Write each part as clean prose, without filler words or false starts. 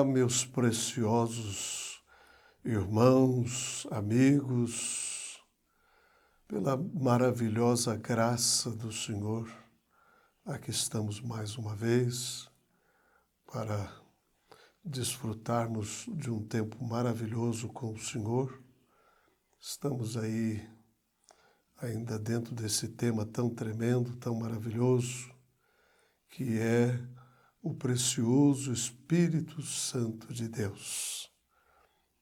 meus preciosos irmãos, amigos, pela maravilhosa graça do Senhor, aqui estamos mais uma vez para desfrutarmos de um tempo maravilhoso com o Senhor. Estamos aí ainda dentro desse tema tão tremendo, tão maravilhoso, que é o precioso Espírito Santo de Deus.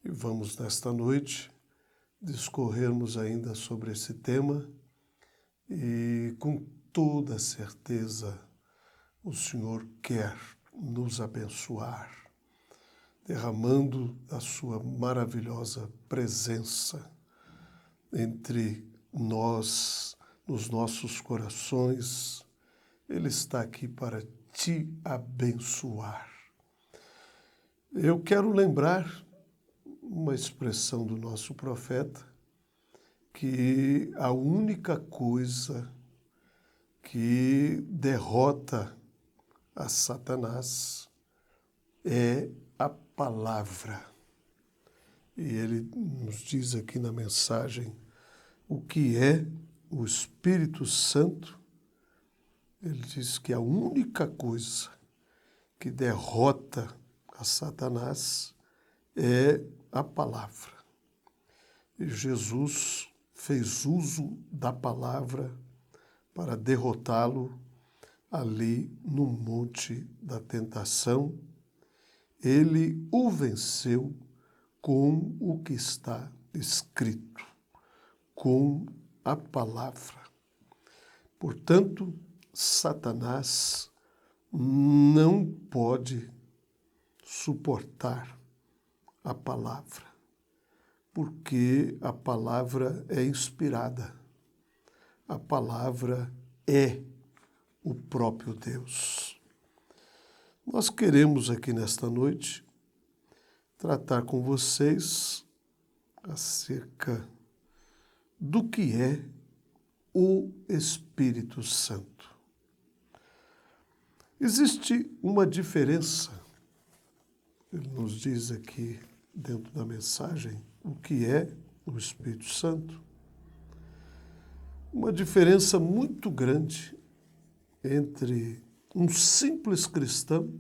E vamos nesta noite discorrermos ainda sobre esse tema e com toda certeza o Senhor quer nos abençoar, derramando a sua maravilhosa presença entre nós, nos nossos corações. Ele está aqui para te abençoar. Eu quero lembrar uma expressão do nosso profeta, que a única coisa que derrota a Satanás é a palavra. E ele nos diz aqui na mensagem o que é o Espírito Santo. Ele diz que a única coisa que derrota a Satanás é a palavra. E Jesus fez uso da palavra para derrotá-lo ali no monte da tentação. Ele o venceu com o que está escrito, com a palavra. Portanto, Satanás não pode suportar a palavra, porque a palavra é inspirada. A palavra é o próprio Deus. Nós queremos aqui nesta noite tratar com vocês acerca do que é o Espírito Santo. Existe uma diferença, ele nos diz aqui dentro da mensagem, o que é o Espírito Santo. Uma diferença muito grande entre um simples cristão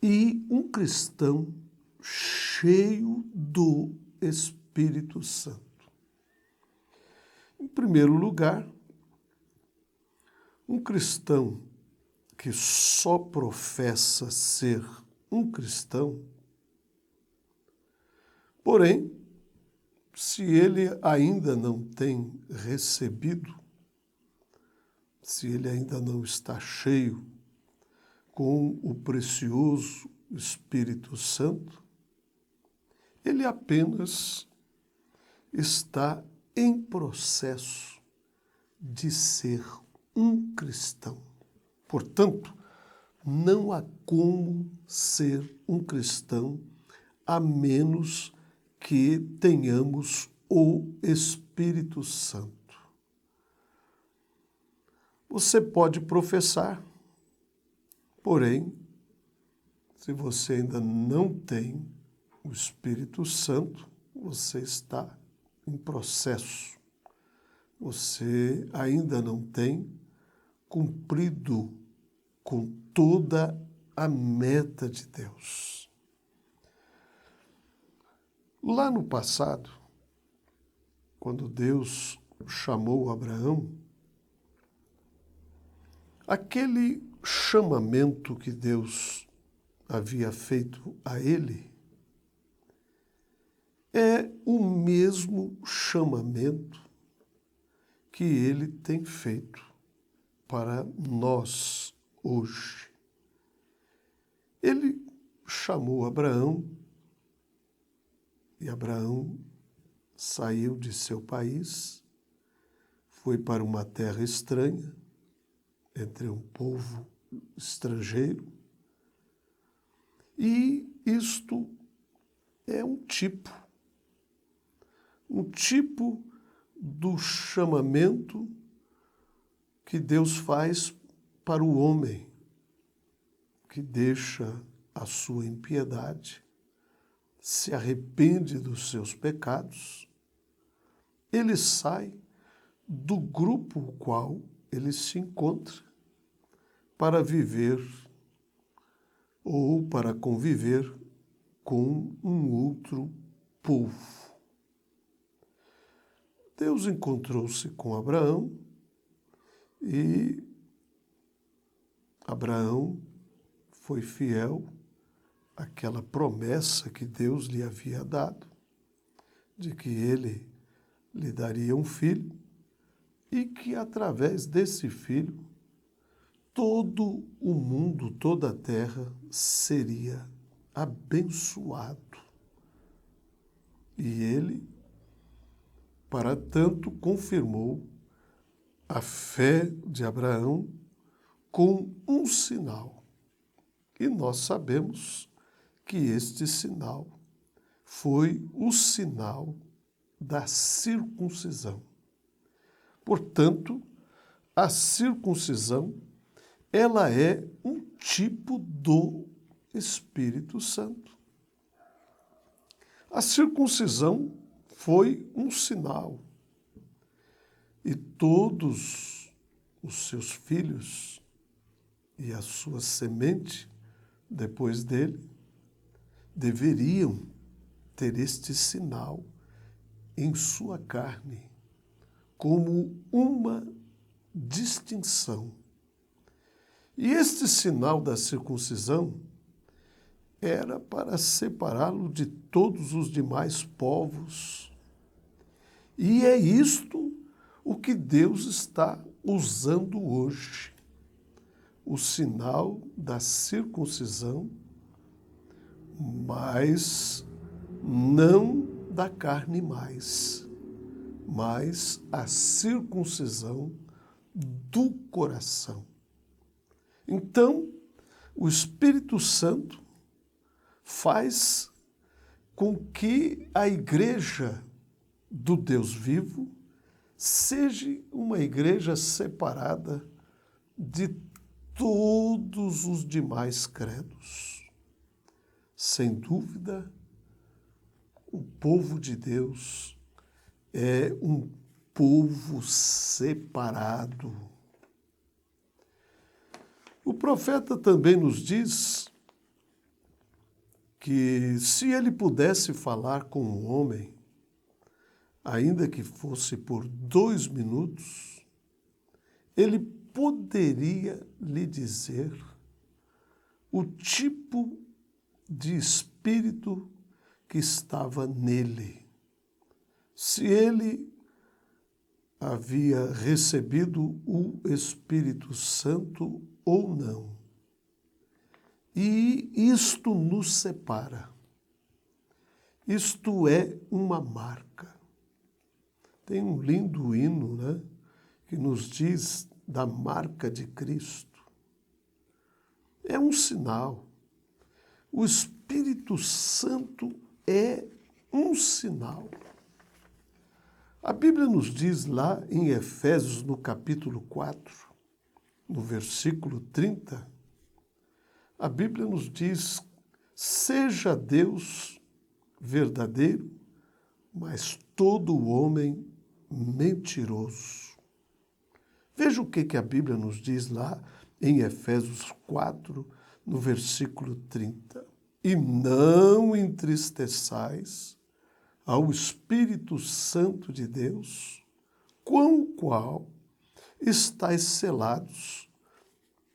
e um cristão cheio do Espírito Santo. Em primeiro lugar, um cristão que só professa ser um cristão, porém, se ele ainda não tem recebido, se ele ainda não está cheio com o precioso Espírito Santo, ele apenas está em processo de ser um cristão. Portanto, não há como ser um cristão a menos que tenhamos o Espírito Santo. Você pode professar, porém, se você ainda não tem o Espírito Santo, você está em processo. Você ainda não tem cumprido com toda a meta de Deus. Lá no passado, quando Deus chamou Abraão, aquele chamamento que Deus havia feito a ele é o mesmo chamamento que ele tem feito para nós hoje. Ele chamou Abraão e Abraão saiu de seu país, foi para uma terra estranha, entre um povo estrangeiro, e isto é um tipo do chamamento que Deus faz para o homem que deixa a sua impiedade, se arrepende dos seus pecados, ele sai do grupo o qual ele se encontra para viver ou para conviver com um outro povo. Deus encontrou-se com Abraão e Abraão foi fiel àquela promessa que Deus lhe havia dado, de que ele lhe daria um filho e que através desse filho todo o mundo, toda a terra seria abençoado. E ele, para tanto, confirmou a fé de Abraão com um sinal. E nós sabemos que este sinal foi o sinal da circuncisão. Portanto, a circuncisão, ela é um tipo do Espírito Santo. A circuncisão foi um sinal. E todos os seus filhos e a sua semente, depois dele, deveriam ter este sinal em sua carne, como uma distinção. E este sinal da circuncisão era para separá-lo de todos os demais povos. E é isto o que Deus está usando hoje. O sinal da circuncisão, mas não da carne mais, mas a circuncisão do coração. Então, o Espírito Santo faz com que a igreja do Deus vivo seja uma igreja separada de todos os demais credos. Sem dúvida, o povo de Deus é um povo separado. O profeta também nos diz que se ele pudesse falar com um homem, ainda que fosse por 2 minutos, ele poderia lhe dizer o tipo de espírito que estava nele. Se ele havia recebido o Espírito Santo ou não. E isto nos separa. Isto é uma marca. Tem um lindo hino, né, que nos diz da marca de Cristo. É um sinal. O Espírito Santo é um sinal. A Bíblia nos diz lá em Efésios, no capítulo 4, no versículo 30, a Bíblia nos diz: seja Deus verdadeiro, mas todo homem mentiroso. Veja o que a Bíblia nos diz lá em Efésios 4, no versículo 30. E não entristeçais ao Espírito Santo de Deus, com o qual estáis selados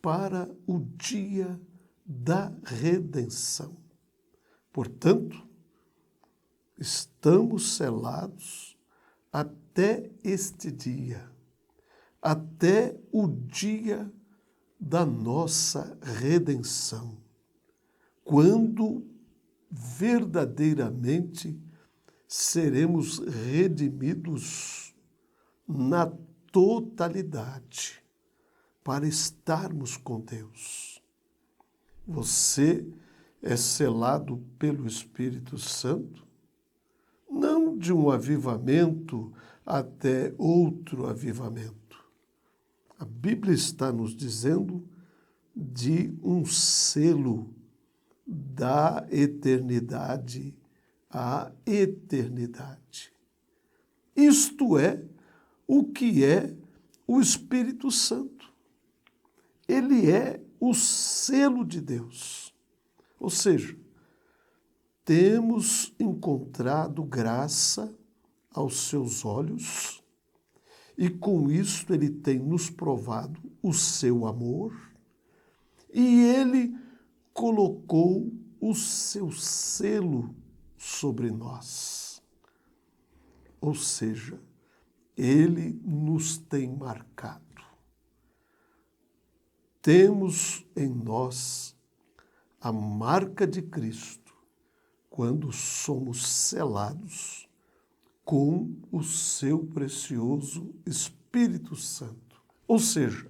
para o dia da redenção. Portanto, estamos selados até este dia, até o dia da nossa redenção, quando verdadeiramente seremos redimidos na totalidade para estarmos com Deus. Você é selado pelo Espírito Santo, não de um avivamento até outro avivamento. A Bíblia está nos dizendo de um selo da eternidade à eternidade. Isto é o que é o Espírito Santo. Ele é o selo de Deus. Ou seja, temos encontrado graça aos seus olhos e com isso ele tem nos provado o seu amor e ele colocou o seu selo sobre nós. Ou seja, ele nos tem marcado. Temos em nós a marca de Cristo quando somos selados com o seu precioso Espírito Santo. Ou seja,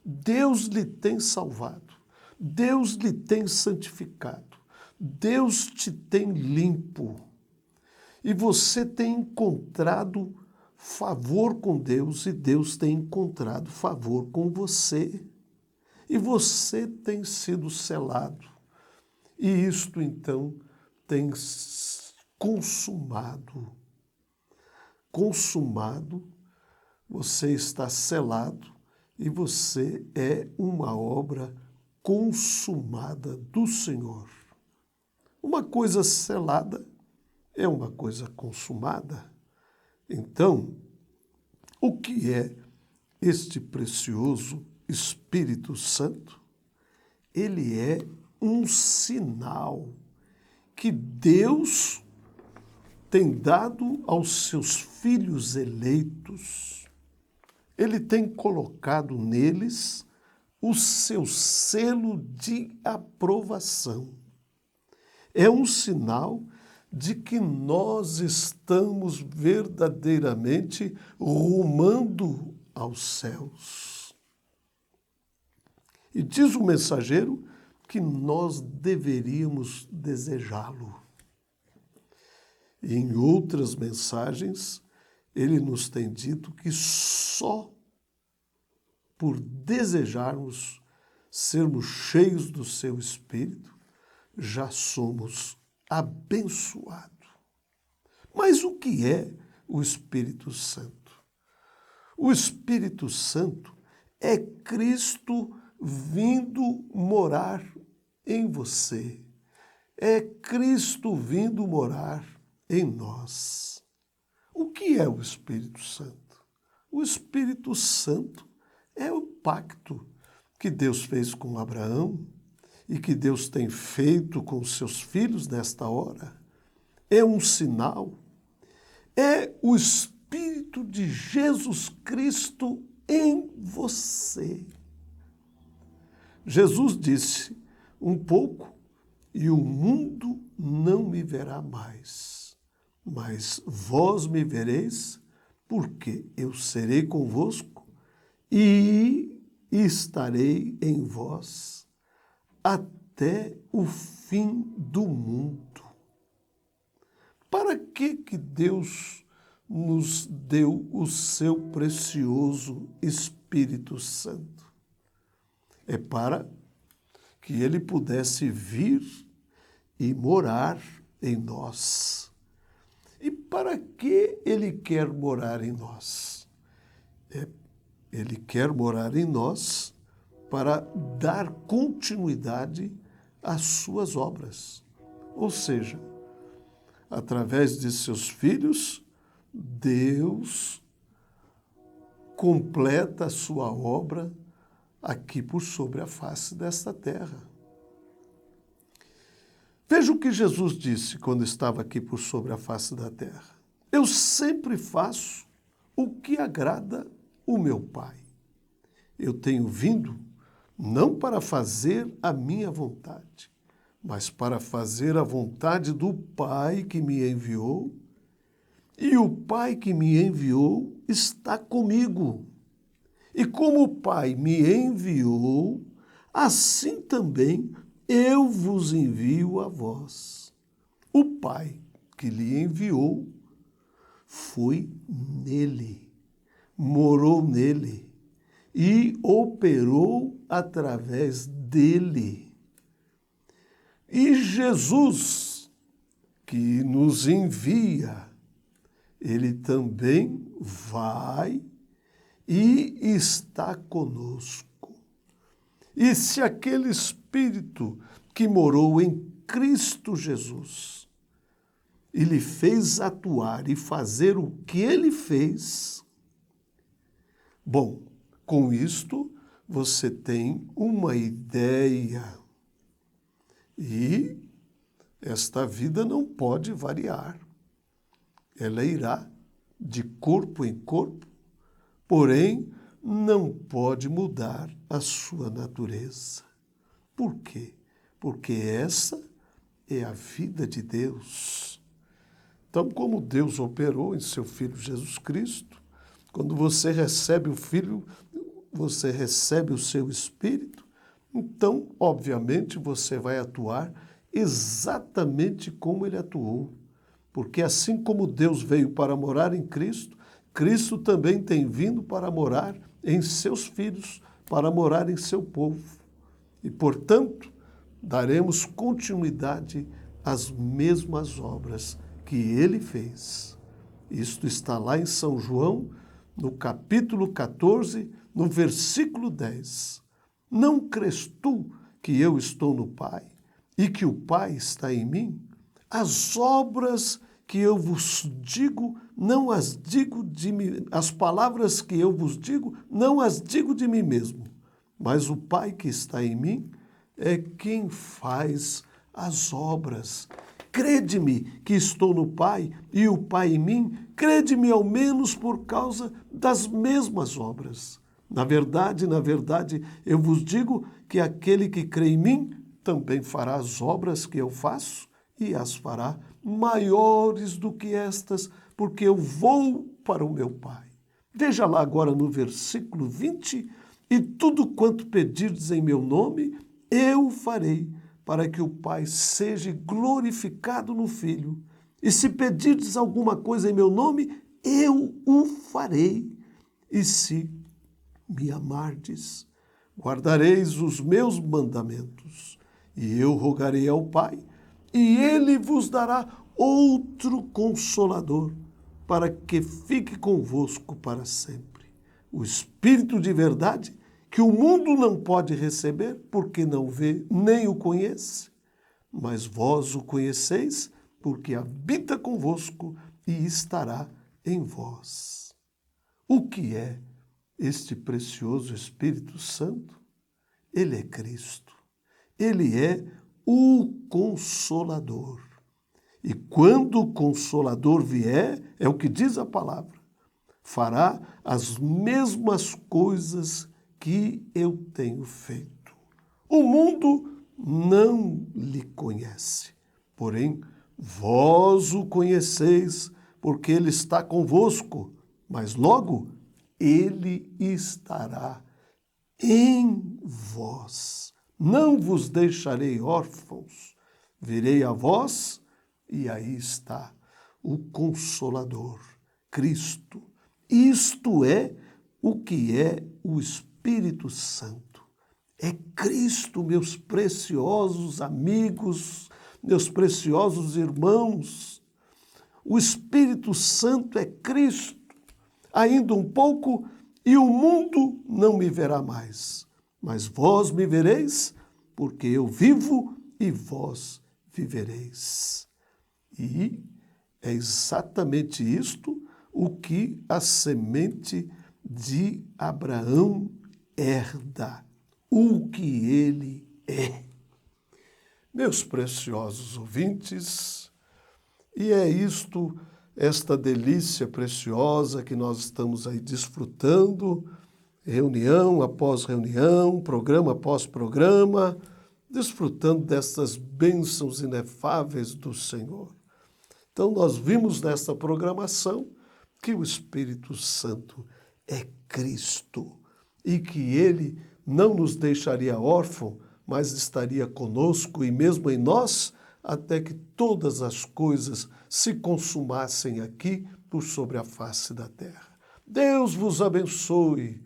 Deus lhe tem salvado, Deus lhe tem santificado, Deus te tem limpo e você tem encontrado favor com Deus e Deus tem encontrado favor com você. E você tem sido selado. E isto, então, tem consumado. Consumado, você está selado e você é uma obra consumada do Senhor. Uma coisa selada é uma coisa consumada. Então, o que é este precioso Espírito Santo? Ele é um sinal que Deus tem dado aos seus filhos eleitos. Ele tem colocado neles o seu selo de aprovação. É um sinal de que nós estamos verdadeiramente rumando aos céus. E diz o mensageiro que nós deveríamos desejá-lo. E em outras mensagens, ele nos tem dito que só por desejarmos sermos cheios do seu Espírito, já somos abençoados. Mas o que é o Espírito Santo? O Espírito Santo é Cristo vindo morar em você. É Cristo vindo morar em nós. O que é o Espírito Santo? O Espírito Santo é o pacto que Deus fez com Abraão e que Deus tem feito com os seus filhos nesta hora. É um sinal. É o Espírito de Jesus Cristo em você. Jesus disse, um pouco, e o mundo não me verá mais, mas vós me vereis, porque eu serei convosco e estarei em vós até o fim do mundo. Para que Deus nos deu o seu precioso Espírito Santo? É para que ele pudesse vir e morar em nós. E para que ele quer morar em nós? Ele quer morar em nós para dar continuidade às suas obras. Ou seja, através de seus filhos, Deus completa a sua obra aqui por sobre a face desta terra. Veja o que Jesus disse quando estava aqui por sobre a face da terra. Eu sempre faço o que agrada o meu Pai. Eu tenho vindo não para fazer a minha vontade, mas para fazer a vontade do Pai que me enviou. E o Pai que me enviou está comigo. E como o Pai me enviou, assim também eu vos envio a vós. O Pai que lhe enviou foi nele, morou nele e operou através dele. E Jesus, que nos envia, ele também vai e está conosco. E se aquele Espírito que morou em Cristo Jesus e lhe fez atuar e fazer o que ele fez, bom, com isto você tem uma ideia. E esta vida não pode variar. Ela irá de corpo em corpo, porém não pode mudar a sua natureza. Por quê? Porque essa é a vida de Deus. Então, como Deus operou em seu Filho Jesus Cristo, quando você recebe o Filho, você recebe o seu Espírito, então, obviamente, você vai atuar exatamente como ele atuou. Porque assim como Deus veio para morar em Cristo, Cristo também tem vindo para morar em seus filhos, para morar em seu povo. E, portanto, daremos continuidade às mesmas obras que ele fez. Isto está lá em São João, no capítulo 14, no versículo 10. Não crês tu que eu estou no Pai e que o Pai está em mim? As obras que eu vos digo, não as digo de mim, as palavras que eu vos digo, não as digo de mim mesmo, mas o Pai que está em mim é quem faz as obras. Crede-me que estou no Pai e o Pai em mim, crede-me ao menos por causa das mesmas obras. Na verdade, eu vos digo que aquele que crê em mim também fará as obras que eu faço e as fará maiores do que estas, porque eu vou para o meu Pai. Veja lá agora no versículo 20, e tudo quanto pedirdes em meu nome, eu farei, para que o Pai seja glorificado no Filho. E se pedirdes alguma coisa em meu nome, eu o farei. E se me amardes, guardareis os meus mandamentos, e eu rogarei ao Pai, e ele vos dará outro Consolador, para que fique convosco para sempre. O Espírito de verdade, que o mundo não pode receber, porque não vê nem o conhece, mas vós o conheceis, porque habita convosco e estará em vós. O que é este precioso Espírito Santo? Ele é Cristo. Ele é o Consolador. E quando o Consolador vier, é o que diz a palavra, fará as mesmas coisas que eu tenho feito. O mundo não lhe conhece, porém vós o conheceis, porque ele está convosco, mas logo ele estará em vós. Não vos deixarei órfãos, virei a vós, e aí está o Consolador, Cristo. Isto é o que é o Espírito Santo. É Cristo, meus preciosos amigos, meus preciosos irmãos. O Espírito Santo é Cristo. Ainda um pouco e o mundo não me verá mais, mas vós me vereis, porque eu vivo e vós vivereis. E é exatamente isto o que a semente de Abraão herda, o que ele é. Meus preciosos ouvintes, e é isto, esta delícia preciosa que nós estamos aí desfrutando, reunião após reunião, programa após programa, desfrutando dessas bênçãos inefáveis do Senhor. Então, nós vimos nesta programação que o Espírito Santo é Cristo e que ele não nos deixaria órfão, mas estaria conosco e mesmo em nós, até que todas as coisas se consumassem aqui por sobre a face da terra. Deus vos abençoe.